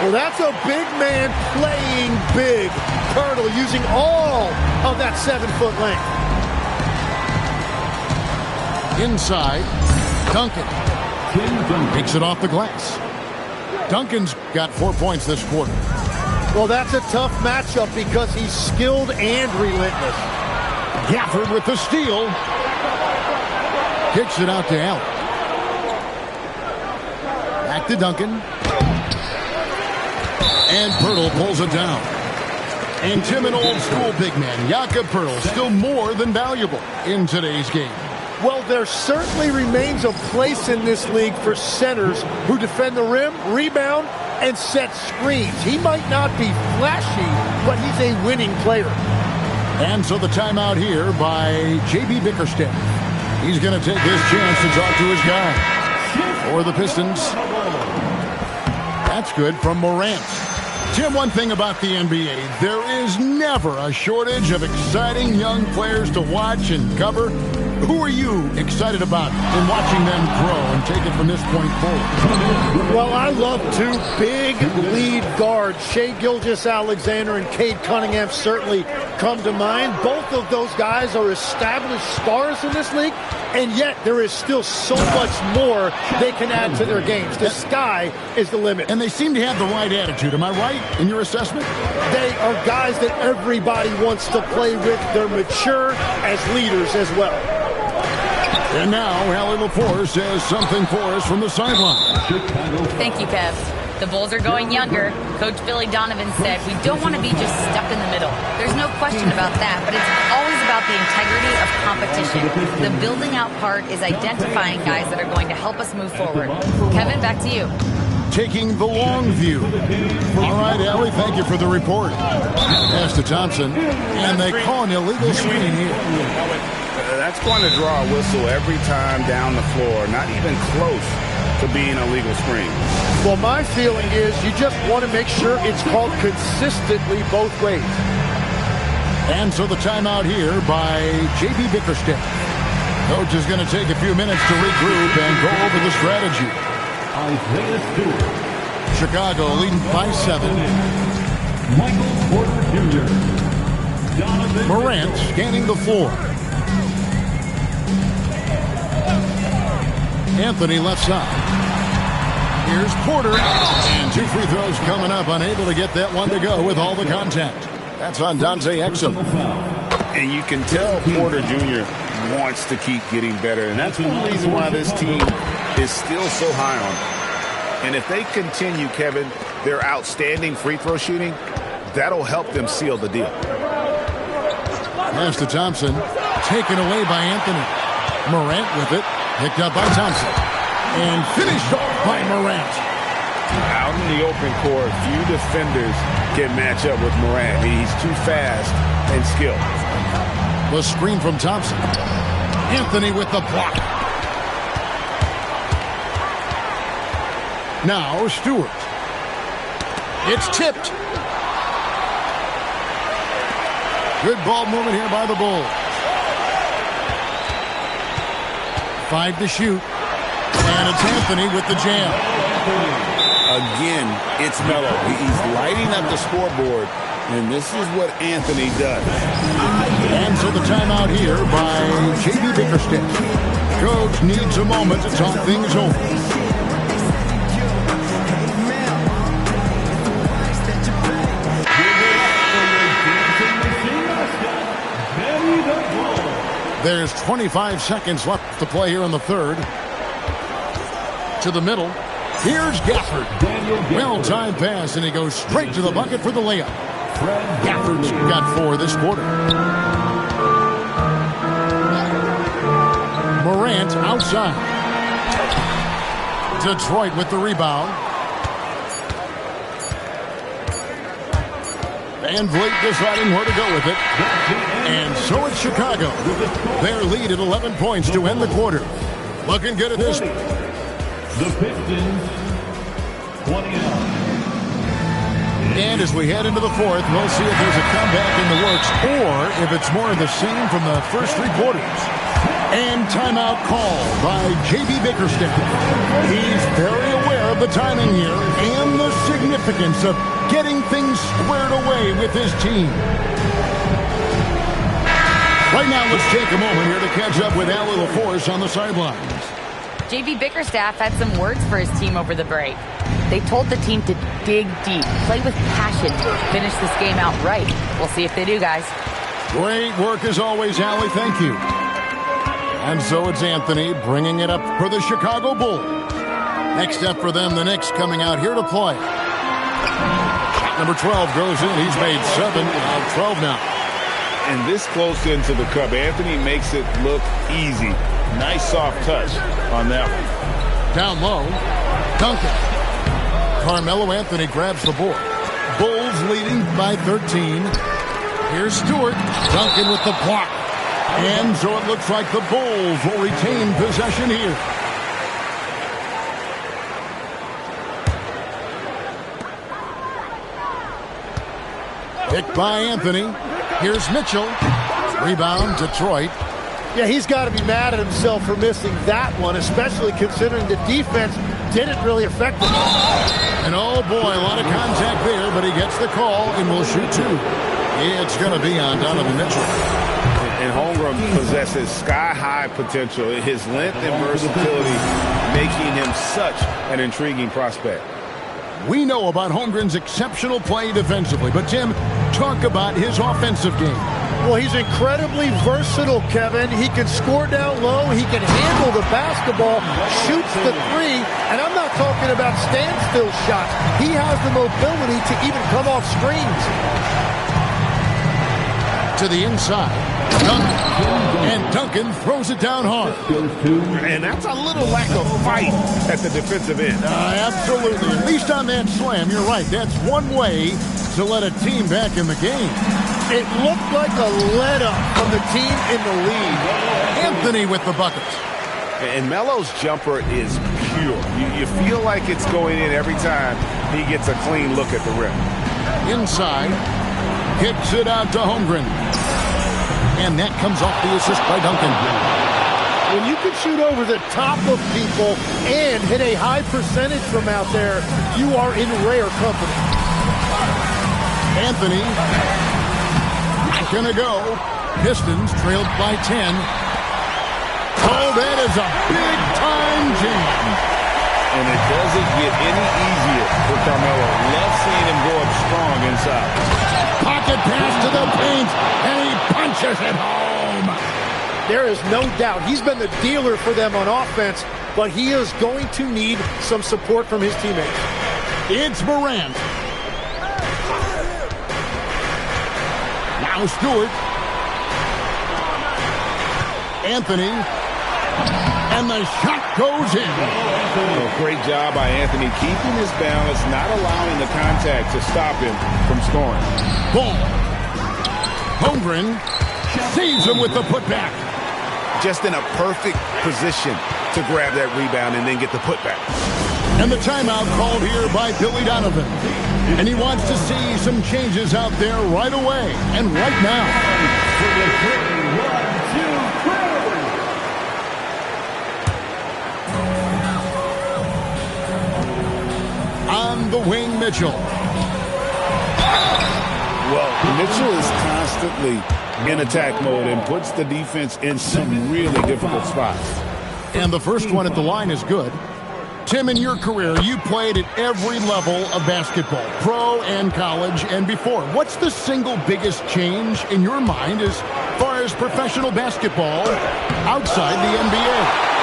Well, that's a big man playing big. Poeltl using all of that 7-foot length. Inside, Duncan takes it off the glass. Duncan's got 4 points this quarter. Well, that's a tough matchup because he's skilled and relentless. Gafford with the steal. Kicks it out to Allen. Back to Duncan. And Poeltl pulls it down. And Tim, an old-school big man, Jakob Poeltl, still more than valuable in today's game. Well, there certainly remains a place in this league for centers who defend the rim, rebound, and set screens. He might not be flashy, but he's a winning player. And so the timeout here by J.B. Bickerstaff. He's going to take his chance to talk to his guy. For the Pistons, that's good from Morant. Tim, one thing about the NBA, there is never a shortage of exciting young players to watch and cover. Who are you excited about in watching them grow and take it from this point forward? Well, I love 2 big lead guards. Shai Gilgeous-Alexander and Cade Cunningham certainly come to mind. Both of those guys are established stars in this league, and yet there is still so much more they can add to their games. The sky is the limit. And they seem to have the right attitude. Am I right in your assessment? They are guys that everybody wants to play with. They're mature as leaders as well. And now, Allie LaForce says something for us from the sideline. Thank you, Kev. The Bulls are going younger. Coach Billy Donovan said, we don't want to be just stuck in the middle. There's no question about that, but it's always about the integrity of competition. The building out part is identifying guys that are going to help us move forward. Kevin, back to you. Taking the long view. All right, Allie, thank you for the report. Pass to Thompson, and they call an illegal screen here. That's going to draw a whistle every time down the floor. Not even close to being a legal screen. Well, my feeling is you just want to make sure it's called consistently both ways. And so the timeout here by J.B. Bickerstaff. Coach is going to take a few minutes to regroup and go over the strategy. Isaiah Stewart. Chicago leading by 7. Michael Porter Jr. Donovan Morant scanning the floor. Anthony left side. Here's Porter. And 2 free throws coming up. Unable to get that one to go with all the contact. That's on Dante Exum. And you can tell Porter Jr. wants to keep getting better. And that's one reason why this team is still so high on him. And if they continue, Kevin, their outstanding free throw shooting, that'll help them seal the deal. Pass to Thompson. Taken away by Anthony. Morant with it. Picked up by Thompson. And finished off by Morant. Out in the open court, few defenders can match up with Morant. He's too fast and skilled. The screen from Thompson. Anthony with the block. Now Stewart. It's tipped. Good ball movement here by the Bulls. 5 to shoot. And it's Anthony with the jam. Again, it's Melo. He's lighting up the scoreboard, and this is what Anthony does. And so the timeout here by J.B. Bickerstaff. Coach needs a moment to talk things over. There's 25 seconds left to play here in the third. To the middle. Here's Gafford. Well-timed pass, and he goes straight to the bucket for the layup. Gafford's got 4 this quarter. Morant outside. Detroit with the rebound. Van Vliet deciding where to go with it. And so it's Chicago. Their lead at 11 points to end the quarter. Looking good at this. The Pistons, 29. And as we head into the fourth, we'll see if there's a comeback in the works or if it's more of the same from the first 3 quarters. And timeout called by J.B. Bickerstaff. He's very aware of the timing here and the significance of getting things squared away with his team. Right now, let's take a moment here to catch up with Allie LaForce on the sidelines. J.B. Bickerstaff had some words for his team over the break. They told the team to dig deep, play with passion, finish this game out right. We'll see if they do, guys. Great work as always, Allie. Thank you. And so it's Anthony bringing it up for the Chicago Bulls. Next up for them, the Knicks coming out here to play. Number 12 goes in. He's made 7 out of 12 now. And this close into the cup, Anthony makes it look easy. Nice soft touch on that one. Down low, Duncan. Carmelo Anthony grabs the board. Bulls leading by 13. Here's Stewart. Duncan with the block. And so it looks like the Bulls will retain possession here. Picked by Anthony. Here's Mitchell. Rebound, Detroit. Yeah, he's got to be mad at himself for missing that one, especially considering the defense didn't really affect him. And oh boy, a lot of contact there, but he gets the call and will shoot 2. It's going to be on Donovan Mitchell. And Holmgren possesses sky-high potential. His length and versatility making him such an intriguing prospect. We know about Holmgren's exceptional play defensively, but Tim, talk about his offensive game. Well, he's incredibly versatile, Kevin. He can score down low. He can handle the basketball, shoots the 3, and I'm not talking about standstill shots. He has the mobility to even come off screens. To the inside, Duncan. And Duncan throws it down hard. And that's a little lack of fight at the defensive end. Absolutely. At least on that slam, you're right. That's one way to let a team back in the game. It looked like a let-up from the team in the lead. Anthony with the bucket. And Melo's jumper is pure. You feel like it's going in every time he gets a clean look at the rim. Inside. Kicks it out to Holmgren. And that comes off the assist by Duncan. When you can shoot over the top of people and hit a high percentage from out there, you are in rare company. Anthony. Not gonna go. Pistons trailed by 10. Oh, that is a big-time jam. And it doesn't get any easier for Carmelo. Love seeing him go up strong inside. Pocket pass to the paint, and he punches it home. There is no doubt he's been the dealer for them on offense, but he is going to need some support from his teammates. It's Morant. Now Stewart. Anthony. And the shot goes in. Great job by Anthony keeping his balance, not allowing the contact to stop him from scoring. Ball. Holmgren saves him with the putback. Just in a perfect position to grab that rebound and then get the putback. And the timeout called here by Billy Donovan. And he wants to see some changes out there right away and right now. On the wing, Mitchell. Well, Mitchell is constantly in attack mode and puts the defense in some really difficult spots. And the first one at the line is good. Tim, in your career, you played at every level of basketball, pro and college and before. What's the single biggest change in your mind as far as professional basketball outside the NBA?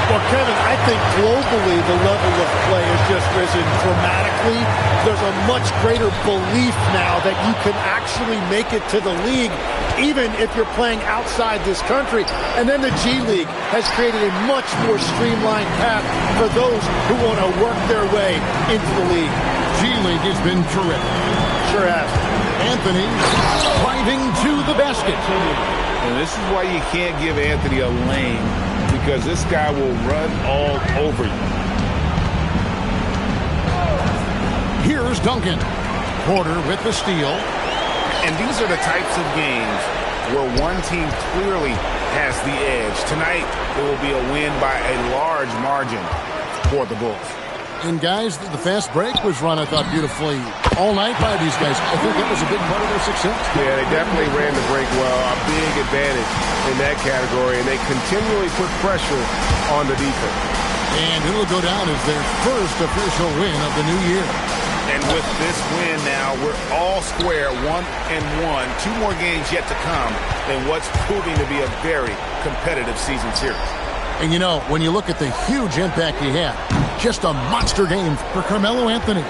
Well, Kevin, I think globally the level of play has just risen dramatically. There's a much greater belief now that you can actually make it to the league, even if you're playing outside this country. And then the G League has created a much more streamlined path for those who want to work their way into the league. G League has been terrific. Sure has. Anthony driving to the basket. And this is why you can't give Anthony a lane, because this guy will run all over you. Here's Duncan. Porter with the steal. And these are the types of games where one team clearly has the edge. Tonight, it will be a win by a large margin for the Bulls. And guys, the fast break was run, I thought, beautifully all night by these guys. I think that was a big part of their success. Yeah, they definitely ran the break well. A big advantage in that category, and they continually put pressure on the defense. And it'll go down as their first official win of the new year. And with this win now, we're all square, 1-1. 2 more games yet to come in what's proving to be a very competitive season series. And you know, when you look at the huge impact he had, just a monster game for Carmelo Anthony.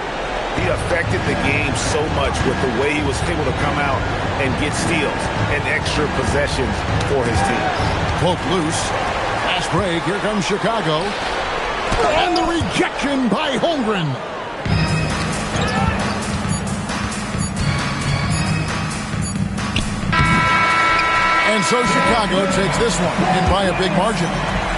He affected the game so much with the way he was able to come out and get steals and extra possessions for his team. Cloak loose. Fast break. Here comes Chicago. And the rejection by Holmgren. And so Chicago takes this one, and by a big margin.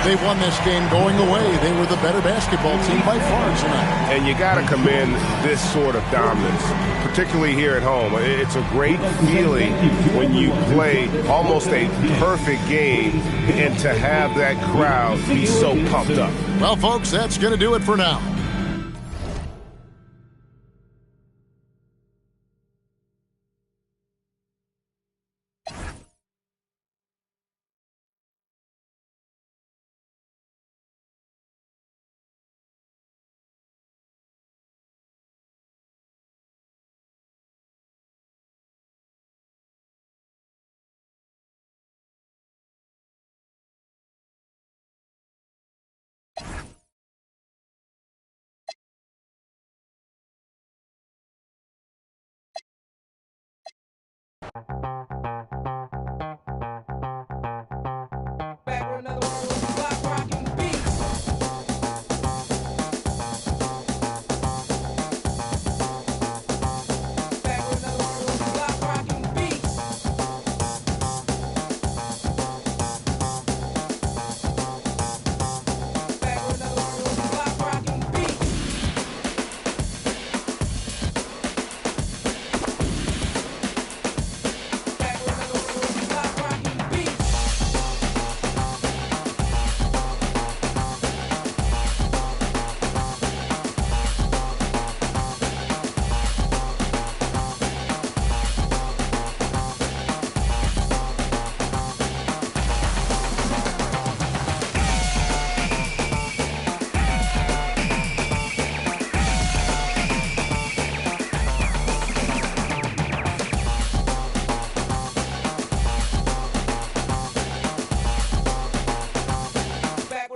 They won this game going away. They were the better basketball team by far tonight. And you got to commend this sort of dominance, particularly here at home. It's a great feeling when you play almost a perfect game and to have that crowd be so pumped up. Well, folks, that's going to do it for now.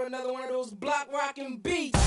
Another one of those block rocking beats.